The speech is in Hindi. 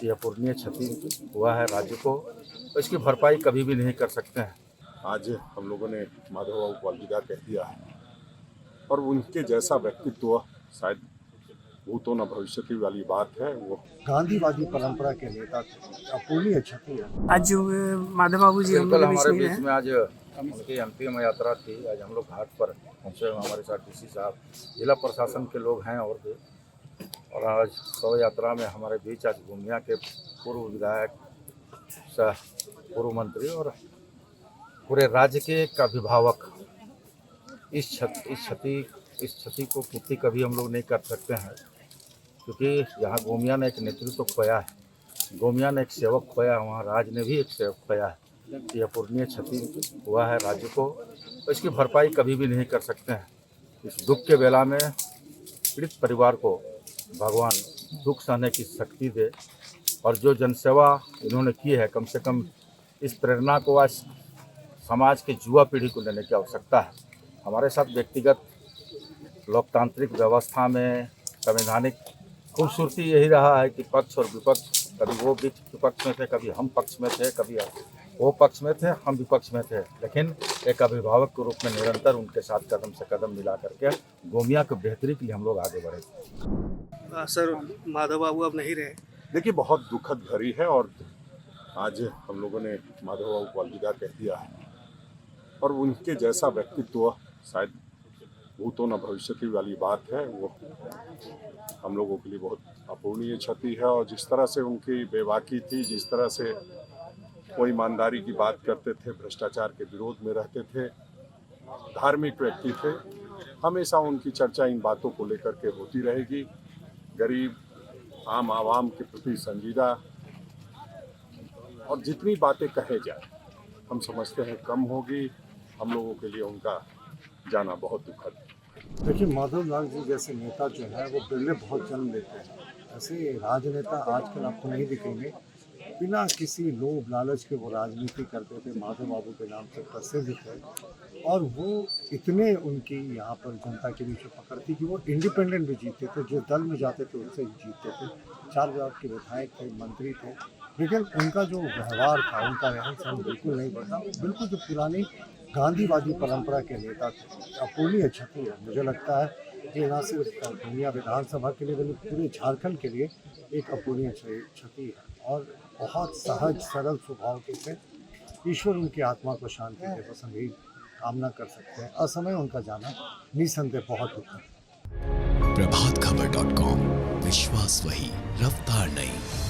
ये अपूरणीय क्षति हुआ है राज्य को, तो इसकी भरपाई कभी भी नहीं कर सकते हैं। आज हम लोगों ने माधव बाबू को अलविदा कह दिया है और उनके जैसा व्यक्तित्व शायद भूतो न भविष्य की वाली बात है। वो गांधीवादी परंपरा के नेता थे, अपूरणीय क्षति है। आज माधव बाबू जी हम लोग बिल्कुल के बीच हमारे नहीं बीच है। में आज उनकी अंतिम यात्रा थी। आज हम लोग घाट पर पहुँचे हुए, हमारे साथ डीसी साहब, जिला प्रशासन के लोग हैं और भी। और आज शव यात्रा में हमारे बीच आज गोमिया के पूर्व विधायक, पूर्व मंत्री और पूरे राज्य के एक अभिभावक इस क्षति को पूर्ति कभी हम लोग नहीं कर सकते हैं, क्योंकि यहाँ गोमिया ने एक नेतृत्व खोया है, गोमिया ने एक सेवक खोया है, वहाँ राज ने भी एक सेवक खोया है। ये अपूरणीय क्षति हुआ है राज्य को, तो इसकी भरपाई कभी भी नहीं कर सकते हैं। इस दुख के बेला में पीड़ित परिवार को भगवान दुख सहने की शक्ति दे, और जो जनसेवा इन्होंने की है, कम से कम इस प्रेरणा को आज समाज के युवा पीढ़ी को लेने की आवश्यकता है। हमारे साथ व्यक्तिगत लोकतांत्रिक व्यवस्था में संवैधानिक खूबसूरती यही रहा है कि पक्ष और विपक्ष, कभी वो विपक्ष में थे, कभी हम पक्ष में थे, कभी वो पक्ष में थे, हम विपक्ष में थे, लेकिन एक अभिभावक के रूप में निरंतर उनके साथ कदम से कदम मिला करके गोमिया की बेहतरी के लिए हम लोग आगे बढ़े। सर माधव बाबू अब नहीं रहे। देखिए, बहुत दुखद घड़ी है और आज हम लोगों ने माधव बाबू को अलविदा कह दिया है और उनके जैसा व्यक्तित्व शायद भूतो न भविष्य की वाली बात है। वो हम लोगों के लिए बहुत अपूरणीय क्षति है। और जिस तरह से उनकी बेबाकी थी, जिस तरह से वो ईमानदारी की बात करते थे, भ्रष्टाचार के विरोध में रहते थे, धार्मिक व्यक्ति थे, हमेशा उनकी चर्चा इन बातों को लेकर के होती रहेगी। गरीब आम आवाम के प्रति संजीदा, और जितनी बातें कहे जाए हम समझते हैं कम होगी। हम लोगों के लिए उनका जाना बहुत दुखद है। देखिए, माधवलाल जी जैसे नेता जो है वो बिरले बहुत जन्म लेते हैं। ऐसे राजनेता आजकल आपको नहीं दिखेंगे। बिना किसी लोभ लालच के वो राजनीति करते थे, माधव बाबू के नाम से प्रसिद्ध थे। और वो इतने उनकी यहाँ पर जनता के बीच में पकड़ती कि वो इंडिपेंडेंट भी जीतते थे, जो दल में जाते थे उससे ही जीतते थे। 4 विभाग के विधायक थे, मंत्री थे, लेकिन उनका जो व्यवहार था, उनका रहन सहन बिल्कुल नहीं बदला। बिल्कुल जो पुरानी गांधीवादी परंपरा के नेता थे, अपूरणीय क्षति है। मुझे लगता है कि न सिर्फ गोमिया विधानसभा के लिए बल्कि पूरे झारखंड के लिए एक अपूरणीय क्षति है। और बहुत सहज सरल स्वभाव के थे। ईश्वर उनकी आत्मा को शांति दे, बस हम यही कामना कर सकते हैं। असमय उनका जाना निसंदेह बहुत दुखद है। प्रभातखबर.com, विश्वास वही, रफ्तार नहीं।